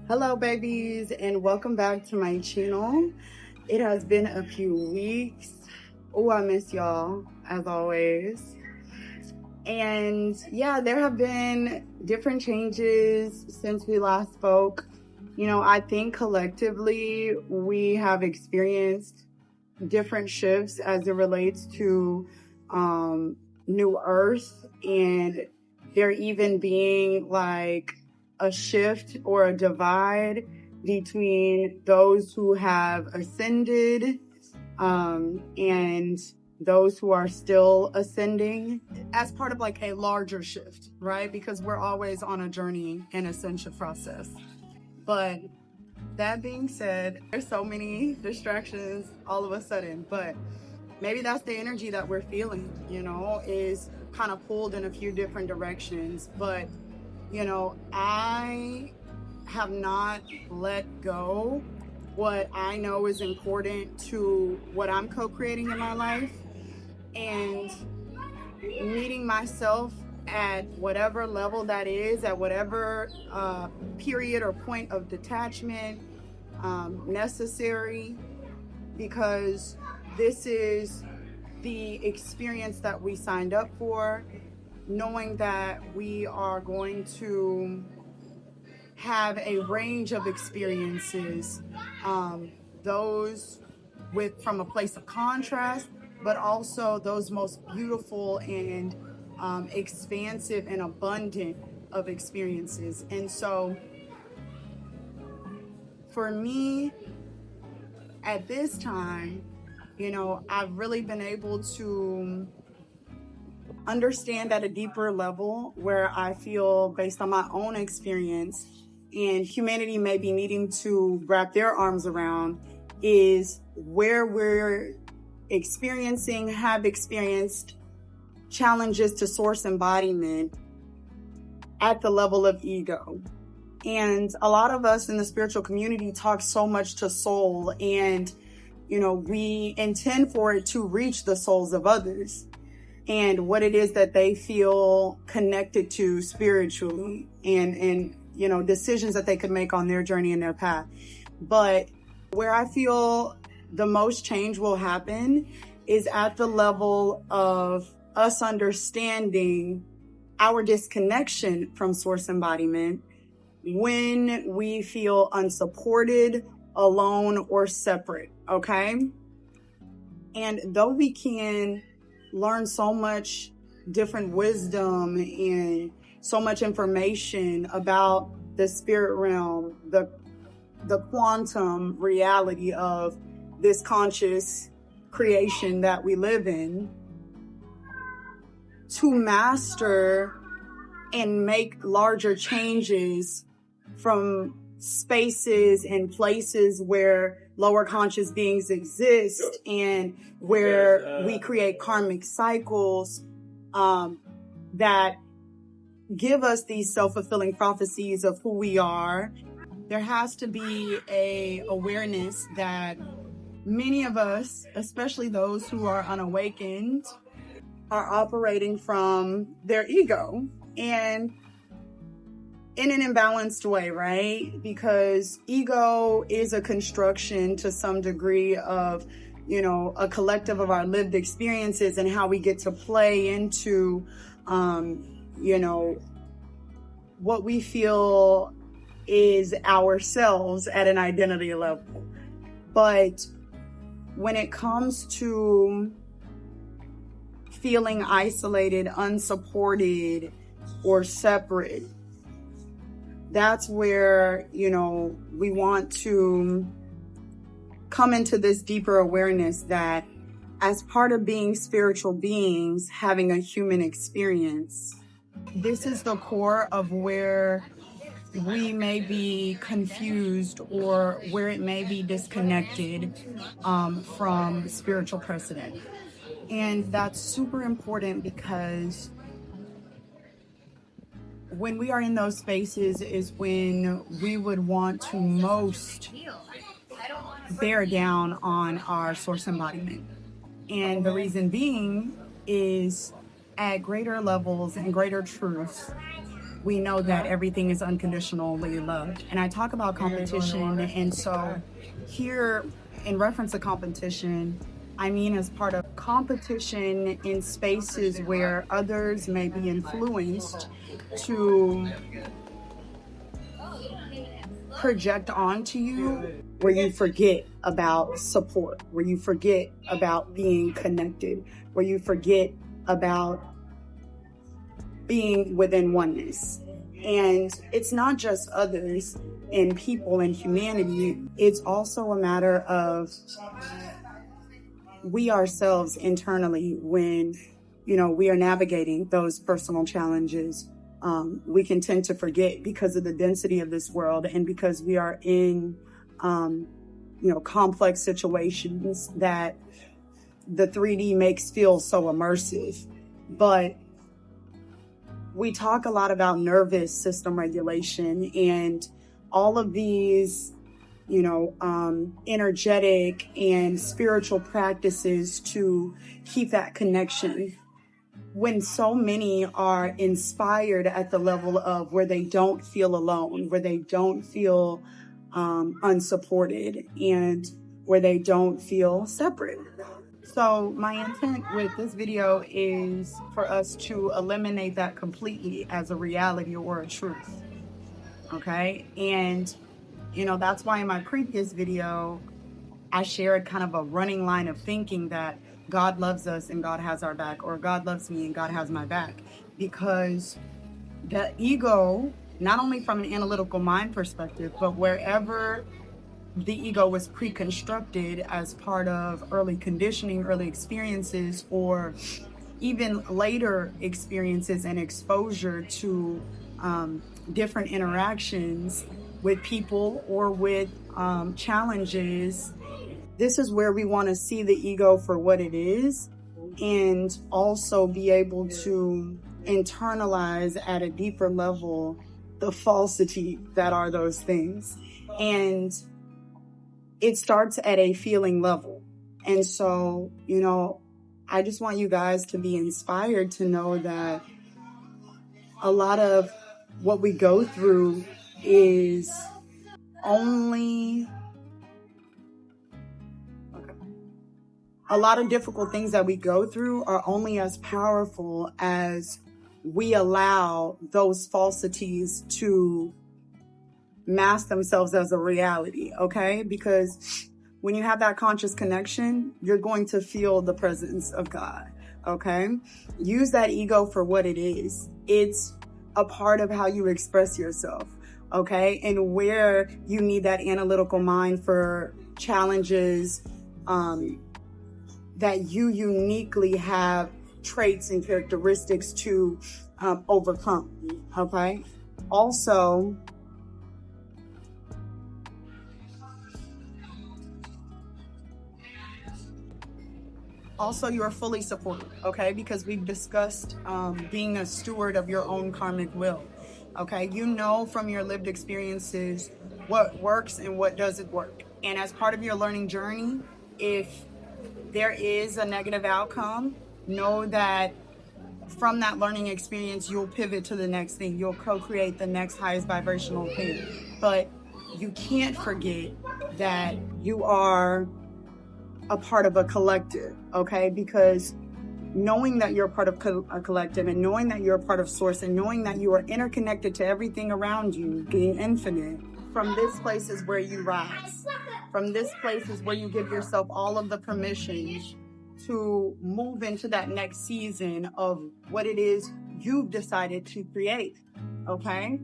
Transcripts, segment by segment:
Hello babies, and welcome back to my channel. It has been a few weeks. Oh, I miss y'all as always. And yeah, there have been different changes since we last spoke. I think collectively we have experienced different shifts as it relates to New Earth, and there even being like a shift or a divide between those who have ascended and those who are still ascending as part of like a larger shift, right? Because we're always on a journey and ascension process. But that being said, there's so many distractions all of a sudden, but maybe that's the energy that we're feeling, is kind of pulled in a few different directions. But I have not let go what I know is important to what I'm co-creating in my life, and meeting myself at whatever level that is, at whatever period or point of detachment necessary, because this is the experience that we signed up for, knowing that we are going to have a range of experiences, those from a place of contrast, but also those most beautiful and expansive and abundant of experiences. And so for me at this time, I've really been able to understand at a deeper level where I feel, based on my own experience, and humanity may be needing to wrap their arms around, is where we're have experienced challenges to source embodiment at the level of ego. And a lot of us in the spiritual community talk so much to soul, and we intend for it to reach the souls of others and what it is that they feel connected to spiritually, and decisions that they could make on their journey and their path. But where I feel the most change will happen is at the level of us understanding our disconnection from source embodiment when we feel unsupported, alone, or separate, okay? And though we can learn so much different wisdom and so much information about the spirit realm, the quantum reality of this conscious creation that we live in, to master and make larger changes from spaces and places where lower conscious beings exist, and where we create karmic cycles that give us these self-fulfilling prophecies of who we are. There has to be a awareness that many of us, especially those who are unawakened, are operating from their ego, and in an imbalanced way, right? Because ego is a construction to some degree of, a collective of our lived experiences and how we get to play into, what we feel is ourselves at an identity level. But when it comes to feeling isolated, unsupported, or separate, that's where, we want to come into this deeper awareness that as part of being spiritual beings, having a human experience, this is the core of where we may be confused, or where it may be disconnected from spiritual precedent. And that's super important, because when we are in those spaces is when we would want to most bear down on our source embodiment. And the reason being is, at greater levels and greater truths, we know that everything is unconditionally loved. And I talk about competition, and so here, in reference to competition, I mean as part of competition in spaces where others may be influenced to project onto you, where you forget about support, where you forget about being connected, where you forget about being within oneness. And it's not just others and people and humanity, it's also a matter of we ourselves internally when, we are navigating those personal challenges. We can tend to forget because of the density of this world and because we are in, complex situations that the 3D makes feel so immersive. But we talk a lot about nervous system regulation and all of these, energetic and spiritual practices to keep that connection. When so many are inspired at the level of where they don't feel alone, where they don't feel unsupported, and where they don't feel separate. So my intent with this video is for us to eliminate that completely as a reality or a truth. Okay? And, that's why in my previous video, I shared kind of a running line of thinking that God loves us and God has our back, or God loves me and God has my back. Because the ego, not only from an analytical mind perspective, but wherever the ego was pre-constructed as part of early conditioning, early experiences, or even later experiences and exposure to different interactions with people or with challenges. This is where we want to see the ego for what it is and also be able to internalize at a deeper level the falsity that are those things. And it starts at a feeling level. And so, I just want you guys to be inspired to know that a lot of what we go through is only a lot of difficult things that we go through are only as powerful as we allow those falsities to mask themselves as a reality, okay? Because when you have that conscious connection, you're going to feel the presence of God, okay? Use that ego for what it is. It's a part of how you express yourself, okay? And where you need that analytical mind for challenges that you uniquely have traits and characteristics to overcome, okay? Also, you are fully supported, okay? Because we've discussed being a steward of your own karmic will, okay? You know from your lived experiences what works and what doesn't work. And as part of your learning journey, if there is a negative outcome, know that from that learning experience, you'll pivot to the next thing. You'll co-create the next highest vibrational thing. But you can't forget that you are a part of a collective, okay? Because knowing that you're a part of a collective and knowing that you're a part of Source and knowing that you are interconnected to everything around you, being infinite, from this place is where you rise. From this place is where you give yourself all of the permissions to move into that next season of what it is you've decided to create, okay?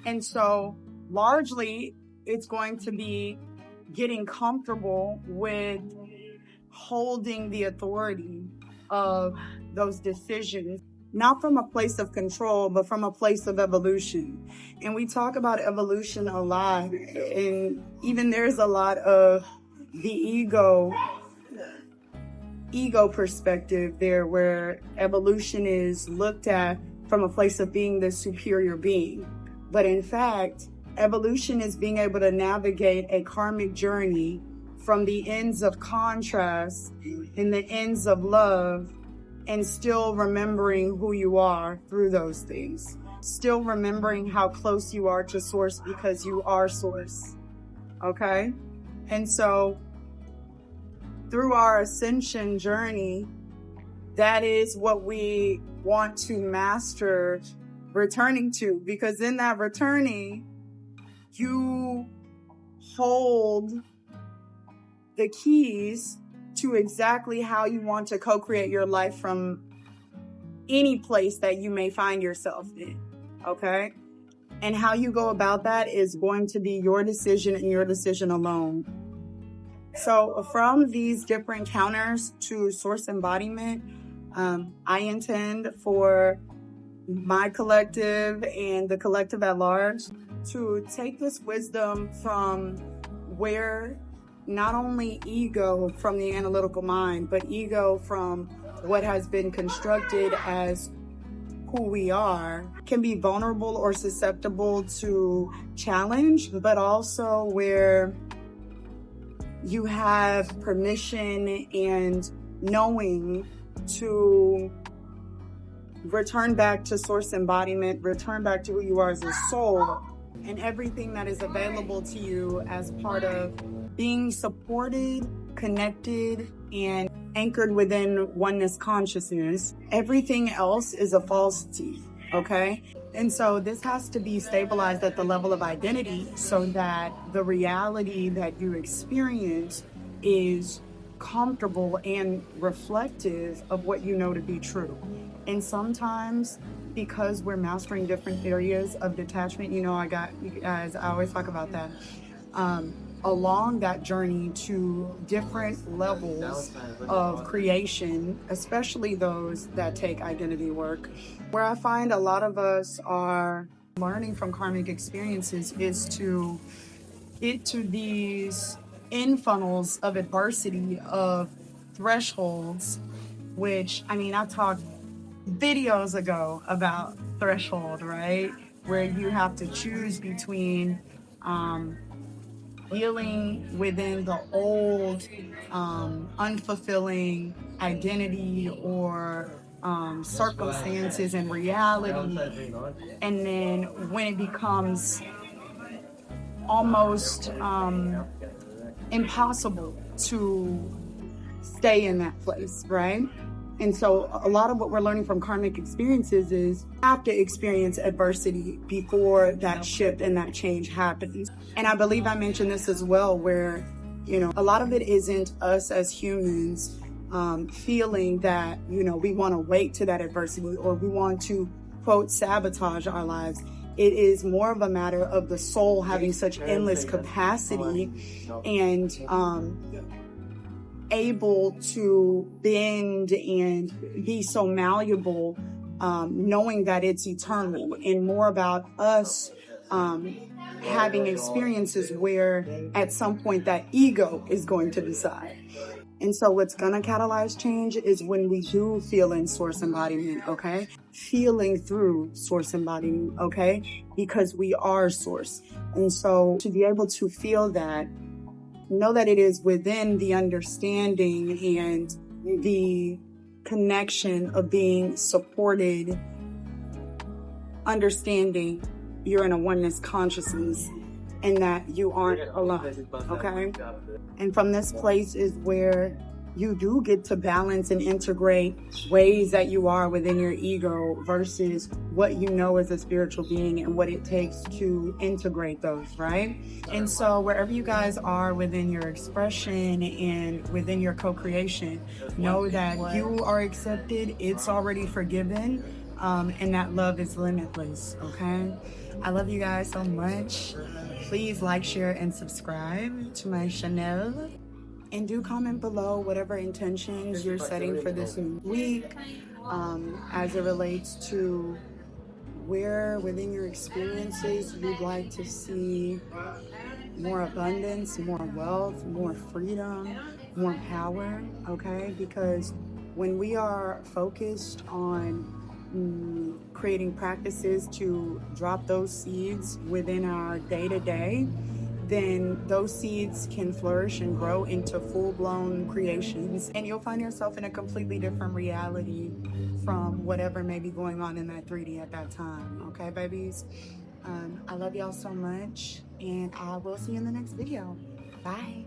And so largely it's going to be getting comfortable with holding the authority of those decisions, not from a place of control, but from a place of evolution. And we talk about evolution a lot, and even there's a lot of the ego perspective there, where evolution is looked at from a place of being the superior being. But in fact, evolution is being able to navigate a karmic journey from the ends of contrast and the ends of love, and still remembering who you are through those things. still remembering how close you are to Source because you are Source, okay? And so through our ascension journey, that is what we want to master returning to, because in that returning, you hold the keys to exactly how you want to co-create your life from any place that you may find yourself in, okay? And how you go about that is going to be your decision and your decision alone. So from these different counters to Source Embodiment, I intend for my collective and the collective at large to take this wisdom from where not only ego from the analytical mind, but ego from what has been constructed as who we are, can be vulnerable or susceptible to challenge, but also where you have permission and knowing to return back to Source Embodiment, return back to who you are as a soul, and everything that is available to you as part of being supported, connected, and anchored within oneness consciousness. Everything else is a falsity, okay? And so this has to be stabilized at the level of identity so that the reality that you experience is comfortable and reflective of what you know to be true. And sometimes, because we're mastering different areas of detachment, you know, I always talk about that, along that journey to different levels of creation, especially those that take identity work, where I find a lot of us are learning from karmic experiences is to get to these funnels of adversity, of thresholds, which, I mean, I talked videos ago about threshold, right? Where you have to choose between dealing within the old unfulfilling identity or circumstances and reality, and then when it becomes almost impossible to stay in that place, right? And so a lot of what we're learning from karmic experiences is you have to experience adversity before that shift and that change happens. And I believe I mentioned this as well, where, you know, a lot of it isn't us as humans feeling that, you know, we want to wait to that adversity or we want to, quote, sabotage our lives. It is more of a matter of the soul having such endless capacity and able to bend and be so malleable, knowing that it's eternal, and more about us having experiences where at some point that ego is going to decide. And so what's going to catalyze change is when we do feel in Source Embodiment, okay? Feeling through Source Embodiment, okay? Because we are Source. And so to be able to feel that, know that it is within the understanding and the connection of being supported, understanding you're in a oneness consciousness and that you aren't alone, okay? And from this place is where you do get to balance and integrate ways that you are within your ego versus what you know as a spiritual being and what it takes to integrate those, right? And so wherever you guys are within your expression and within your co-creation, know that you are accepted, it's already forgiven, and that love is limitless, okay? I love you guys so much. Please like, share, and subscribe to my channel. And do comment below whatever intentions you're setting for this new week as it relates to where within your experiences you'd like to see more abundance, more wealth, more freedom, more power, okay? Because when we are focused on creating practices to drop those seeds within our day-to-day, then those seeds can flourish and grow into full-blown creations, and you'll find yourself in a completely different reality from whatever may be going on in that 3D at that time. Okay, babies? I love y'all so much, and I will see you in the next video. Bye.